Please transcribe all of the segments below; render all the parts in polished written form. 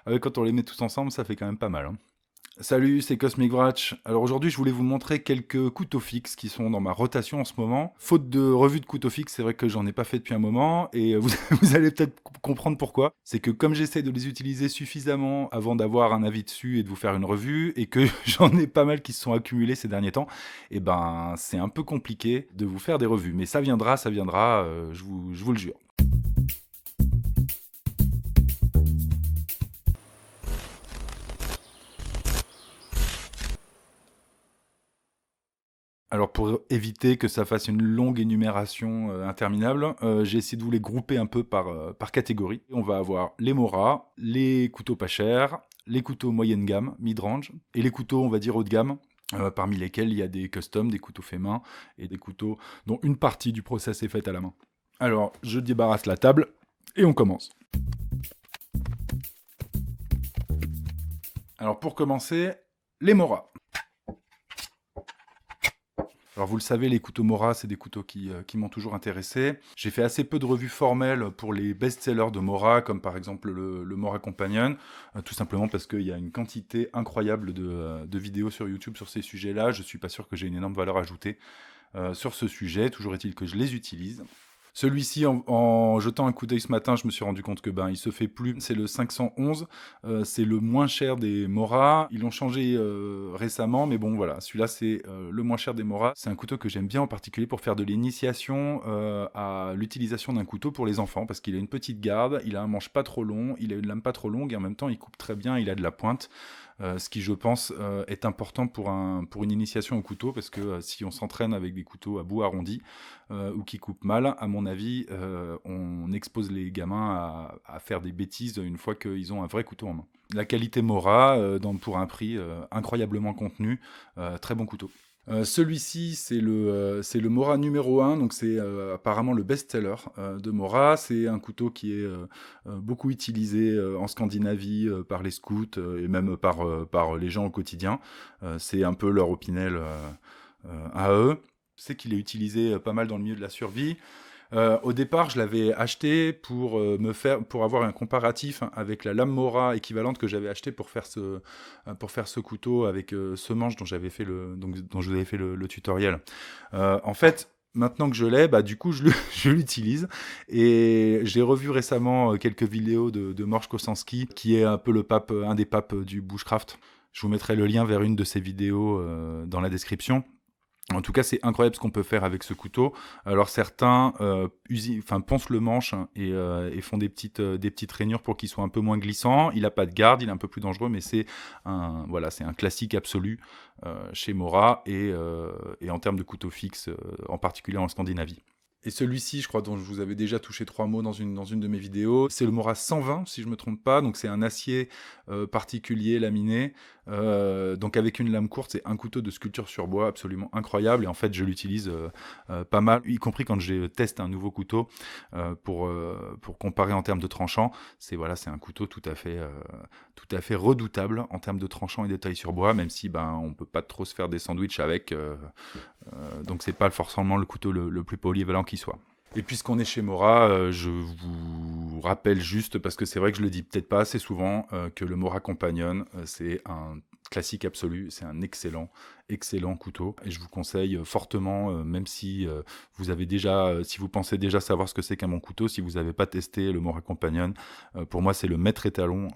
Ah ouais, quand on les met tous ensemble, ça fait quand même pas mal, hein. Salut, c'est Cosmic Vratch. Alors aujourd'hui, je voulais vous montrer quelques couteaux fixes qui sont dans ma rotation en ce moment. Faute de revue de couteaux fixes, c'est vrai que j'en ai pas fait depuis un moment et vous, vous allez peut-être comprendre pourquoi. C'est que comme j'essaie de les utiliser suffisamment avant d'avoir un avis dessus et de vous faire une revue et que j'en ai pas mal qui se sont accumulés ces derniers temps, et ben c'est un peu compliqué de vous faire des revues. Mais ça viendra, je vous le jure. Alors pour éviter que ça fasse une longue énumération interminable, j'ai essayé de vous les grouper un peu par catégorie. On va avoir les Mora, les couteaux pas chers, les couteaux moyenne gamme, mid-range, et les couteaux on va dire haut de gamme, parmi lesquels il y a des customs, des couteaux faits main, et des couteaux dont une partie du process est faite à la main. Alors je débarrasse la table, et on commence. Alors pour commencer, les Mora. Alors vous le savez, les couteaux Mora, c'est des couteaux qui m'ont toujours intéressé. J'ai fait assez peu de revues formelles pour les best-sellers de Mora, comme par exemple le Mora Companion, tout simplement parce qu'il y a une quantité incroyable de vidéos sur YouTube sur ces sujets-là. Je suis pas sûr que j'ai une énorme valeur ajoutée sur ce sujet, toujours est-il que je les utilise. Celui-ci, en jetant un coup d'œil ce matin, je me suis rendu compte que il se fait plus. C'est le 511, c'est le moins cher des Mora. Ils l'ont changé récemment, mais bon voilà, celui-là c'est le moins cher des Mora. C'est un couteau que j'aime bien en particulier pour faire de l'initiation à l'utilisation d'un couteau pour les enfants, parce qu'il a une petite garde, il a un manche pas trop long, il a une lame pas trop longue et en même temps il coupe très bien, il a de la pointe. Ce qui, je pense, est important pour une initiation au couteau, parce que si on s'entraîne avec des couteaux à bout arrondi ou qui coupent mal, à mon avis, on expose les gamins à faire des bêtises une fois qu'ils ont un vrai couteau en main. La qualité Mora, pour un prix incroyablement contenu, très bon couteau. Celui-ci, c'est le Mora numéro 1, donc c'est apparemment le best-seller de Mora. C'est un couteau qui est beaucoup utilisé en Scandinavie par les scouts et même par les gens au quotidien. C'est un peu leur opinel à eux. C'est qu'il est utilisé pas mal dans le milieu de la survie. Au départ, je l'avais acheté pour avoir un comparatif avec la lame Mora équivalente que j'avais acheté pour faire ce couteau avec ce manche dont dont je vous avais fait le tutoriel. En fait, maintenant que je l'ai, du coup, je l'utilise. Et j'ai revu récemment quelques vidéos de Morsh Kosanski, qui est un peu un des papes du bushcraft. Je vous mettrai le lien vers une de ses vidéos dans la description. En tout cas, c'est incroyable ce qu'on peut faire avec ce couteau. Alors certains poncent le manche et font des petites rainures pour qu'il soit un peu moins glissant. Il n'a pas de garde, il est un peu plus dangereux, mais c'est un classique absolu chez Mora et en termes de couteau fixe, en particulier en Scandinavie. Et celui-ci, je crois, dont je vous avais déjà touché 3 mots dans une de mes vidéos, c'est le Mora 120, si je me trompe pas. Donc c'est un acier particulier laminé. Donc avec une lame courte, c'est un couteau de sculpture sur bois absolument incroyable. Et en fait, je l'utilise pas mal, y compris quand je teste un nouveau couteau pour comparer en termes de tranchant. C'est un couteau tout à fait redoutable en termes de tranchant et de taille sur bois, même si on peut pas trop se faire des sandwichs avec. Donc c'est pas forcément le couteau le plus polyvalent qui soit. Et puisqu'on est chez Mora, je vous rappelle juste, parce que c'est vrai que je le dis peut-être pas assez souvent, que le Mora Companion, c'est un classique absolu, c'est un excellent couteau. Et je vous conseille fortement, même si si vous pensez déjà savoir ce que c'est qu'un bon couteau, si vous n'avez pas testé le Mora Companion, pour moi c'est le maître étalon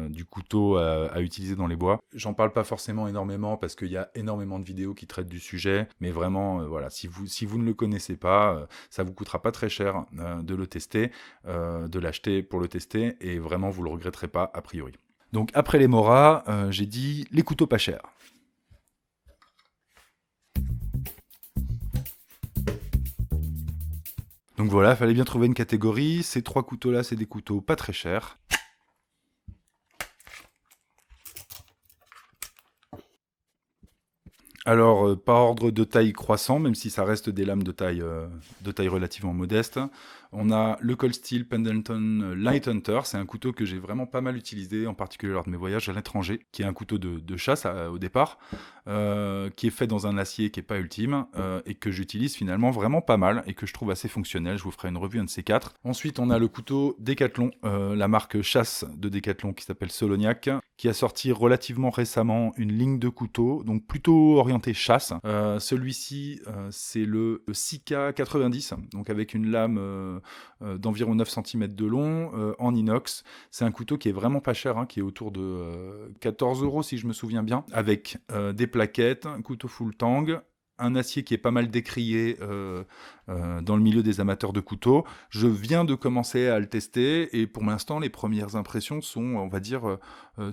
du couteau à utiliser dans les bois. J'en parle pas forcément énormément parce qu'il y a énormément de vidéos qui traitent du sujet, mais vraiment, si vous ne le connaissez pas, ça vous coûtera pas très cher de le tester, de l'acheter pour le tester, et vraiment vous le regretterez pas a priori. Donc après les Mora, j'ai dit les couteaux pas chers. Donc voilà, il fallait bien trouver une catégorie. Ces 3 couteaux-là, c'est des couteaux pas très chers. Alors, par ordre de taille croissant, même si ça reste des lames de taille relativement modeste, On a le Cold Steel Pendleton Light Hunter, c'est un couteau que j'ai vraiment pas mal utilisé, en particulier lors de mes voyages à l'étranger, qui est un couteau de chasse au départ, qui est fait dans un acier qui n'est pas ultime, et que j'utilise finalement vraiment pas mal, et que je trouve assez fonctionnel. Je vous ferai une revue un de ces quatre. Ensuite, on a le couteau Decathlon, la marque chasse de Decathlon qui s'appelle Soloniac, qui a sorti relativement récemment une ligne de couteaux, donc plutôt orienté chasse. Celui-ci, c'est le 6K90, donc avec une lame d'environ 9 cm de long, en inox. C'est un couteau qui est vraiment pas cher, qui est autour de 14 € si je me souviens bien, avec des plaquettes, un couteau full tang, un acier qui est pas mal décrié dans le milieu des amateurs de couteaux. Je viens de commencer à le tester et pour l'instant, les premières impressions sont, on va dire,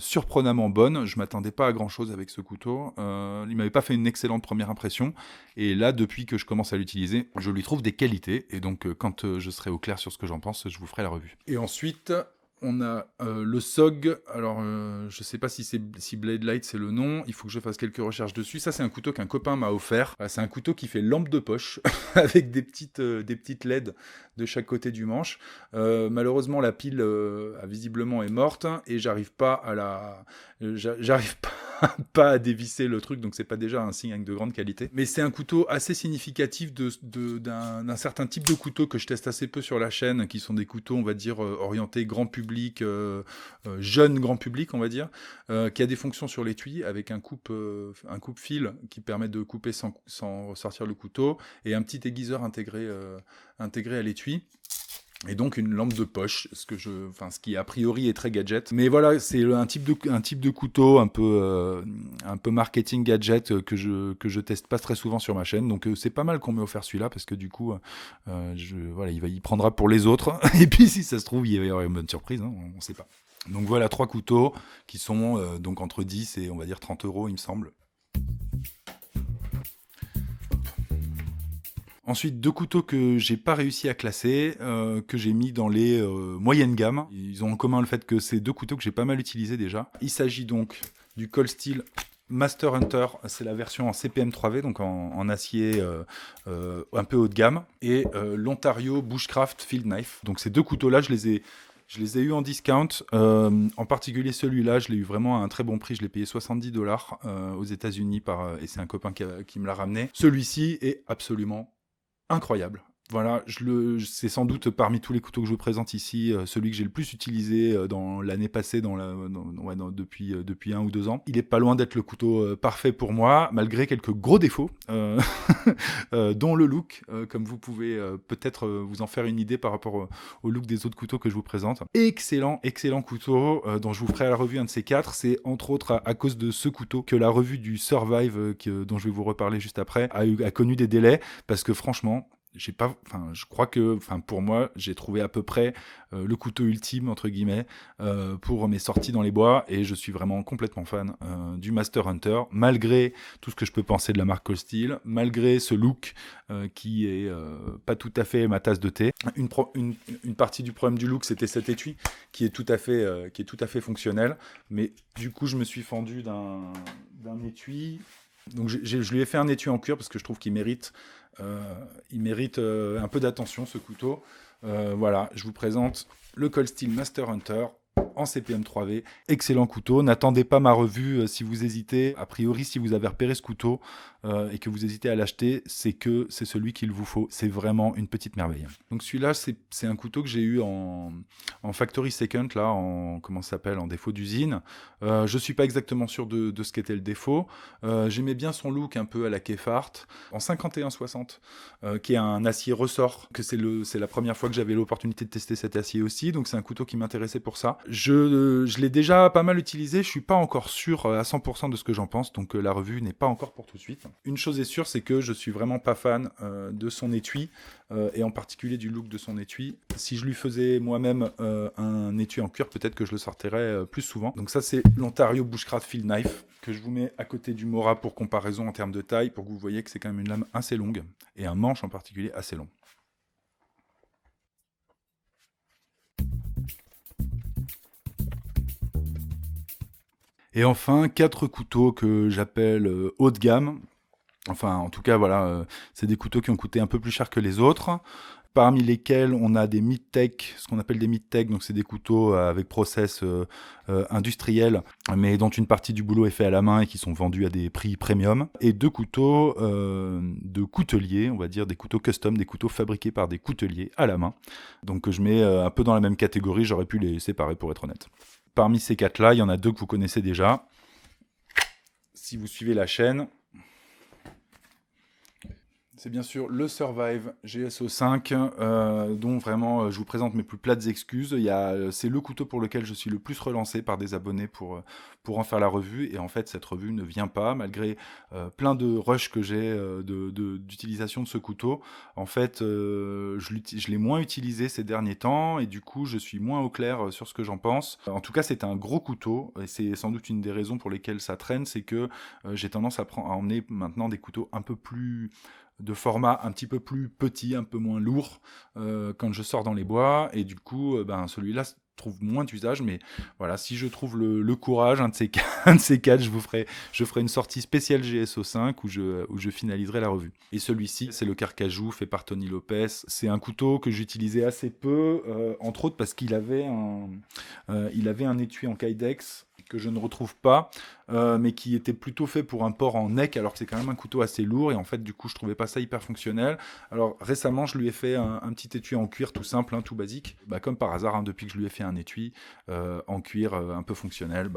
surprenamment bonnes. Je m'attendais pas à grand-chose avec ce couteau. Il m'avait pas fait une excellente première impression. Et là, depuis que je commence à l'utiliser, je lui trouve des qualités. Et donc, quand je serai au clair sur ce que j'en pense, je vous ferai la revue. Et ensuite, on a le SOG. Alors, je sais pas si Blade Light c'est le nom. Il faut que je fasse quelques recherches dessus. Ça, c'est un couteau qu'un copain m'a offert. C'est un couteau qui fait lampe de poche avec des petites LED de chaque côté du manche. Malheureusement, la pile visiblement est morte et j'arrive pas pas à dévisser le truc, donc c'est pas déjà un signe de grande qualité. Mais c'est un couteau assez significatif d'un certain type de couteau que je teste assez peu sur la chaîne, qui sont des couteaux, on va dire, orientés grand public, jeune grand public, on va dire, qui a des fonctions sur l'étui, avec un coupe-fil qui permet de couper sans ressortir le couteau, et un petit aiguiseur intégré à l'étui. Et donc une lampe de poche, ce qui a priori est très gadget. Mais voilà, c'est un type de couteau un peu marketing gadget que je teste pas très souvent sur ma chaîne. Donc c'est pas mal qu'on m'ait offert celui-là parce que du coup, il prendra pour les autres. Et puis si ça se trouve, il va y avoir une bonne surprise, on sait pas. Donc voilà 3 couteaux qui sont donc entre 10 et on va dire 30 €, il me semble. Ensuite, 2 couteaux que j'ai pas réussi à classer, que j'ai mis dans les moyennes gammes. Ils ont en commun le fait que c'est 2 couteaux que j'ai pas mal utilisés déjà. Il s'agit donc du Cold Steel Master Hunter, c'est la version en CPM 3V, donc en acier un peu haut de gamme, et l'Ontario Bushcraft Field Knife. Donc ces 2 couteaux-là, je les ai eus en discount. En particulier celui-là, je l'ai eu vraiment à un très bon prix. Je l'ai payé 70 $ aux États-Unis et c'est un copain qui me l'a ramené. Celui-ci est absolument incroyable. Voilà, c'est sans doute parmi tous les couteaux que je vous présente ici, celui que j'ai le plus utilisé dans l'année passée, depuis 1 ou 2 ans. Il est pas loin d'être le couteau parfait pour moi, malgré quelques gros défauts, dont le look, comme vous pouvez peut-être vous en faire une idée par rapport au look des autres couteaux que je vous présente. Excellent couteau, dont je vous ferai la revue un de ces 4. C'est entre autres à cause de ce couteau que la revue du Survive, dont je vais vous reparler juste après, a connu des délais, parce que franchement, je crois que, pour moi, j'ai trouvé à peu près le couteau ultime entre guillemets pour mes sorties dans les bois, et je suis vraiment complètement fan du Master Hunter, malgré tout ce que je peux penser de la marque Cold Steel, malgré ce look qui est pas tout à fait ma tasse de thé. Une partie du problème du look, c'était cet étui qui est tout à fait fonctionnel, mais du coup, je me suis fendu d'un étui. Donc je lui ai fait un étui en cuir parce que je trouve qu'il mérite un peu d'attention, ce couteau. Voilà, je vous présente le Cold Steel Master Hunter en CPM 3V. Excellent couteau. N'attendez pas ma revue si vous hésitez. A priori, si vous avez repéré ce couteau et que vous hésitez à l'acheter, c'est que c'est celui qu'il vous faut. C'est vraiment une petite merveille. Donc celui-là, c'est un couteau que j'ai eu en factory second, là, en défaut d'usine. Je suis pas exactement sûr de ce qu'était le défaut. J'aimais bien son look un peu à la Kefart, en 51-60, qui est un acier ressort, que c'est la première fois que j'avais l'opportunité de tester cet acier aussi, donc c'est un couteau qui m'intéressait pour ça. Je l'ai déjà pas mal utilisé, je suis pas encore sûr à 100% de ce que j'en pense, donc la revue n'est pas encore pour tout de suite. Une chose est sûre, c'est que je suis vraiment pas fan de son étui, et en particulier du look de son étui. Si je lui faisais moi-même un étui en cuir, peut-être que je le sortirais plus souvent. Donc ça, c'est l'Ontario Bushcraft Field Knife, que je vous mets à côté du Mora pour comparaison en termes de taille, pour que vous voyez que c'est quand même une lame assez longue, et un manche en particulier assez long. Et enfin, 4 couteaux que j'appelle haut de gamme. Enfin, en tout cas, voilà, c'est des couteaux qui ont coûté un peu plus cher que les autres. parmi lesquels on a des mid-tech, ce qu'on appelle des mid-tech, donc c'est des couteaux avec process industriel, mais dont une partie du boulot est fait à la main et qui sont vendus à des prix premium, et 2 couteaux de couteliers, on va dire des couteaux custom, des couteaux fabriqués par des couteliers à la main. Donc je mets un peu dans la même catégorie, j'aurais pu les séparer pour être honnête. Parmi ces 4-là, il y en a 2 que vous connaissez déjà. Si vous suivez la chaîne, c'est bien sûr le Survive GSO5, dont vraiment je vous présente mes plus plates excuses. C'est le couteau pour lequel je suis le plus relancé par des abonnés pour en faire la revue. Et en fait, cette revue ne vient pas, malgré plein de rushs que j'ai d'utilisation de ce couteau. En fait, je l'ai moins utilisé ces derniers temps, et du coup, je suis moins au clair sur ce que j'en pense. En tout cas, c'est un gros couteau, et c'est sans doute une des raisons pour lesquelles ça traîne, c'est que j'ai tendance à emmener maintenant des couteaux un peu plus de format un petit peu plus petit, un peu moins lourd quand je sors dans les bois, et du coup celui-là trouve moins d'usage, mais voilà, si je trouve le courage, un de ces quatre, je ferai une sortie spéciale GSO5 où je finaliserai la revue. Et celui-ci, c'est le Carcajou fait par Tony Lopez. C'est un couteau que j'utilisais assez peu, entre autres parce qu'il avait un étui en Kydex que je ne retrouve pas, mais qui était plutôt fait pour un port en neck, alors que c'est quand même un couteau assez lourd, et en fait du coup je trouvais pas ça hyper fonctionnel. Alors récemment je lui ai fait un petit étui en cuir tout simple, tout basique, comme par hasard, depuis que je lui ai fait un étui en cuir un peu fonctionnel,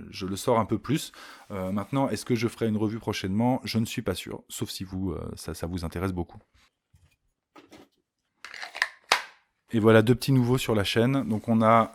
je le sors un peu plus. Maintenant, est-ce que je ferai une revue prochainement? Je ne suis pas sûr, sauf si ça vous intéresse beaucoup. Et voilà 2 petits nouveaux sur la chaîne. Donc on a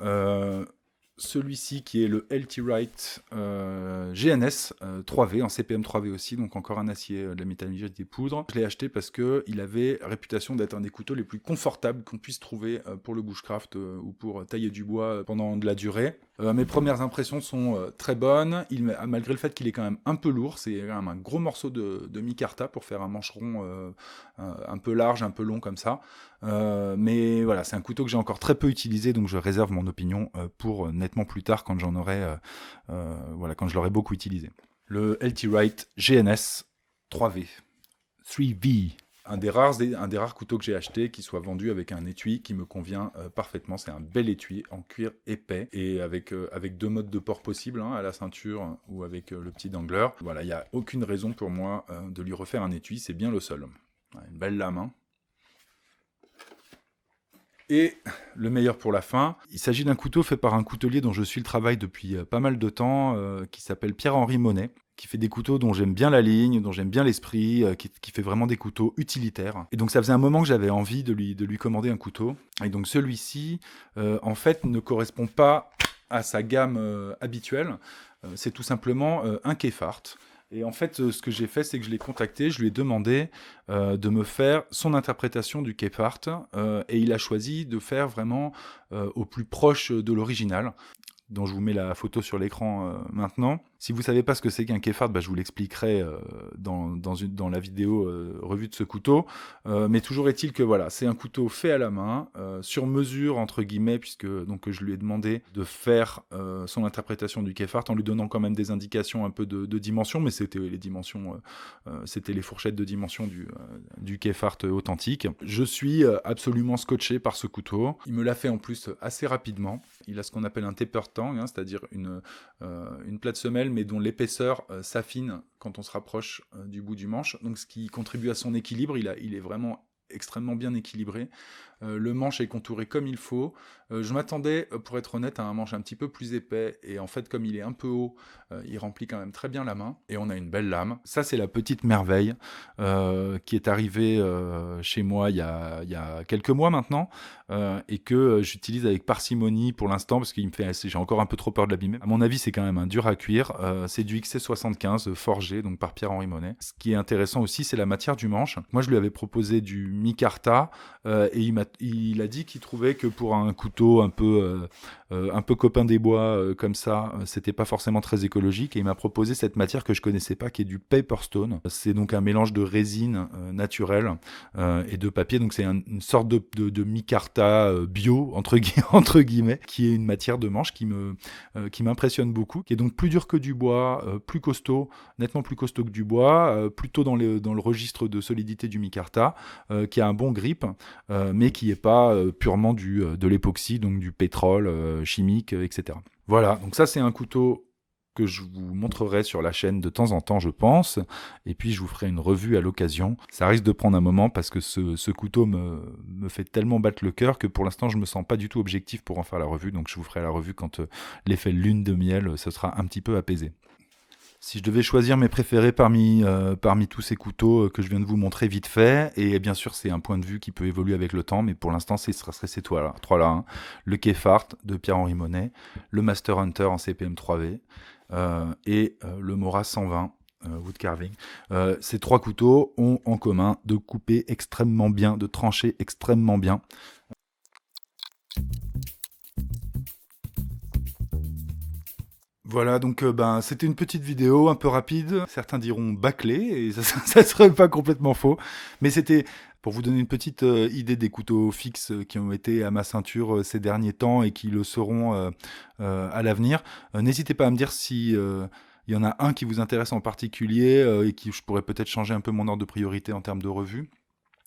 celui-ci qui est le LT Wright GNS 3V, en CPM 3V aussi, donc encore un acier de la métallurgie des poudres. Je l'ai acheté parce qu'il avait réputation d'être un des couteaux les plus confortables qu'on puisse trouver pour le bushcraft ou pour tailler du bois pendant de la durée. Mes premières impressions sont très bonnes, malgré le fait qu'il est quand même un peu lourd. C'est quand même un gros morceau de micarta pour faire un mancheron un peu large, un peu long comme ça. Mais voilà, c'est un couteau que j'ai encore très peu utilisé, donc je réserve mon opinion pour nettement plus tard quand quand je l'aurai beaucoup utilisé. Le LT Wright GNS 3V. 3V. Un des rares couteaux que j'ai acheté qui soit vendu avec un étui qui me convient parfaitement. C'est un bel étui en cuir épais et avec 2 modes de port possibles, à la ceinture ou avec le petit dangler. Voilà, il n'y a aucune raison pour moi de lui refaire un étui, c'est bien le seul. Une belle lame. Et le meilleur pour la fin, il s'agit d'un couteau fait par un coutelier dont je suis le travail depuis pas mal de temps, qui s'appelle Pierre-Henri Monet, qui fait des couteaux dont j'aime bien la ligne, dont j'aime bien l'esprit, qui fait vraiment des couteaux utilitaires. Et donc ça faisait un moment que j'avais envie de lui commander un couteau. Et donc celui-ci, en fait, ne correspond pas à sa gamme habituelle. C'est tout simplement un Kefart. Et en fait, ce que j'ai fait, c'est que je l'ai contacté, je lui ai demandé de me faire son interprétation du Kefart, et il a choisi de faire vraiment au plus proche de l'original, dont je vous mets la photo sur l'écran maintenant. Si vous ne savez pas ce que c'est qu'un Kefart, je vous l'expliquerai dans la vidéo revue de ce couteau. Mais toujours est-il que voilà, c'est un couteau fait à la main, sur mesure entre guillemets, puisque donc je lui ai demandé de faire son interprétation du Kefart en lui donnant quand même des indications un peu de dimension, mais c'était les dimensions, c'était les fourchettes de dimension du Kefart authentique. Je suis absolument scotché par ce couteau. Il me l'a fait en plus assez rapidement. Il a ce qu'on appelle un taper tang, c'est-à-dire une plate semelle, mais dont l'épaisseur s'affine quand on se rapproche du bout du manche, donc ce qui contribue à son équilibre. Il est vraiment extrêmement bien équilibré. Le manche est contouré comme il faut. Je m'attendais, pour être honnête, à un manche un petit peu plus épais, et en fait, comme il est un peu haut, il remplit quand même très bien la main, et on a une belle lame. Ça, c'est la petite merveille qui est arrivée chez moi il y a quelques mois maintenant, et que j'utilise avec parcimonie pour l'instant, parce que j'ai encore un peu trop peur de l'abîmer. À mon avis, c'est quand même un dur à cuire. C'est du XC75 forgé, donc par Pierre-Henri Monet. Ce qui est intéressant aussi, c'est la matière du manche. Moi, je lui avais proposé du micarta, et il a dit qu'il trouvait que pour un couteau un peu un peu copain des bois comme ça, c'était pas forcément très écologique, et il m'a proposé cette matière que je connaissais pas, qui est du Paperstone. C'est donc un mélange de résine naturelle et de papier, donc c'est une sorte de micarta bio entre guillemets, qui est une matière de manche qui m'impressionne beaucoup, qui est donc plus dur que du bois, plus costaud, nettement plus costaud que du bois, plutôt dans le registre de solidité du micarta, qui a un bon grip, mais qui n'est pas purement de l'époxy, donc du pétrole chimique, etc. Voilà, donc ça c'est un couteau que je vous montrerai sur la chaîne de temps en temps, je pense, et puis je vous ferai une revue à l'occasion. Ça risque de prendre un moment parce que ce couteau me fait tellement battre le cœur que pour l'instant je me sens pas du tout objectif pour en faire la revue, donc je vous ferai la revue quand l'effet lune de miel se sera un petit peu apaisé. Si je devais choisir mes préférés parmi tous ces couteaux que je viens de vous montrer vite fait, et bien sûr c'est un point de vue qui peut évoluer avec le temps, mais pour l'instant ce serait ces trois-là, hein. Le Kefart de Pierre-Henri Monet, le Master Hunter en CPM 3V, et le Mora 120 wood carving. Ces trois couteaux ont en commun de couper extrêmement bien, de trancher extrêmement bien. Voilà, donc c'était une petite vidéo un peu rapide, certains diront bâclée, et ça serait pas complètement faux, mais c'était pour vous donner une petite idée des couteaux fixes qui ont été à ma ceinture ces derniers temps et qui le seront à l'avenir. N'hésitez pas à me dire si il y en a un qui vous intéresse en particulier et qui je pourrais peut-être changer un peu mon ordre de priorité en termes de revue.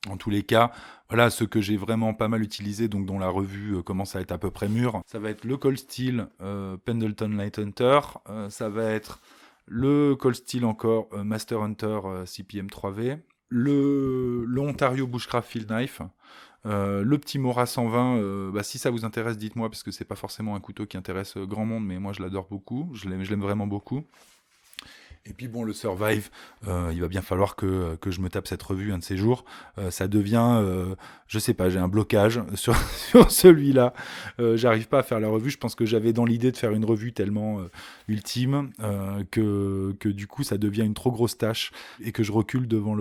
En tous les cas, voilà, ceux que j'ai vraiment pas mal utilisés, donc dont la revue commence à être à peu près mûre, ça va être le Cold Steel Pendleton Light Hunter, ça va être le Cold Steel encore Master Hunter CPM 3V, le Ontario Bushcraft Field Knife, le petit Mora 120, si ça vous intéresse, dites-moi, parce que c'est pas forcément un couteau qui intéresse grand monde, mais moi je l'adore beaucoup, je l'aime vraiment beaucoup. Et puis bon, le Survive, il va bien falloir que je me tape cette revue un de ces jours. Ça devient, je sais pas, j'ai un blocage sur celui-là. J'arrive pas à faire la revue. Je pense que j'avais dans l'idée de faire une revue tellement ultime que du coup ça devient une trop grosse tâche et que je recule devant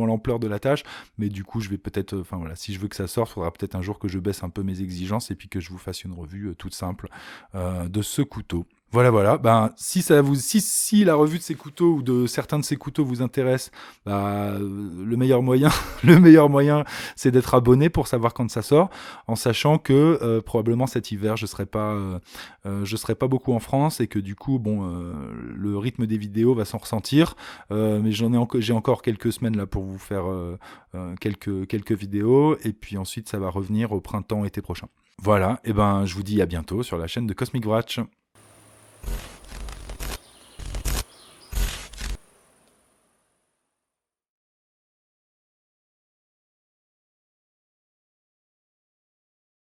l'ampleur de la tâche. Mais du coup, je vais peut-être, enfin voilà, si je veux que ça sorte, il faudra peut-être un jour que je baisse un peu mes exigences et puis que je vous fasse une revue toute simple de ce couteau. Voilà. Si la revue de ces couteaux ou de certains de ces couteaux vous intéresse, le meilleur moyen, c'est d'être abonné pour savoir quand ça sort, en sachant que probablement cet hiver je serai pas beaucoup en France et que du coup, le rythme des vidéos va s'en ressentir. Mais j'ai encore quelques semaines là pour vous faire quelques vidéos et puis ensuite ça va revenir au printemps-été prochain. Voilà, et je vous dis à bientôt sur la chaîne de Cosmic Watch.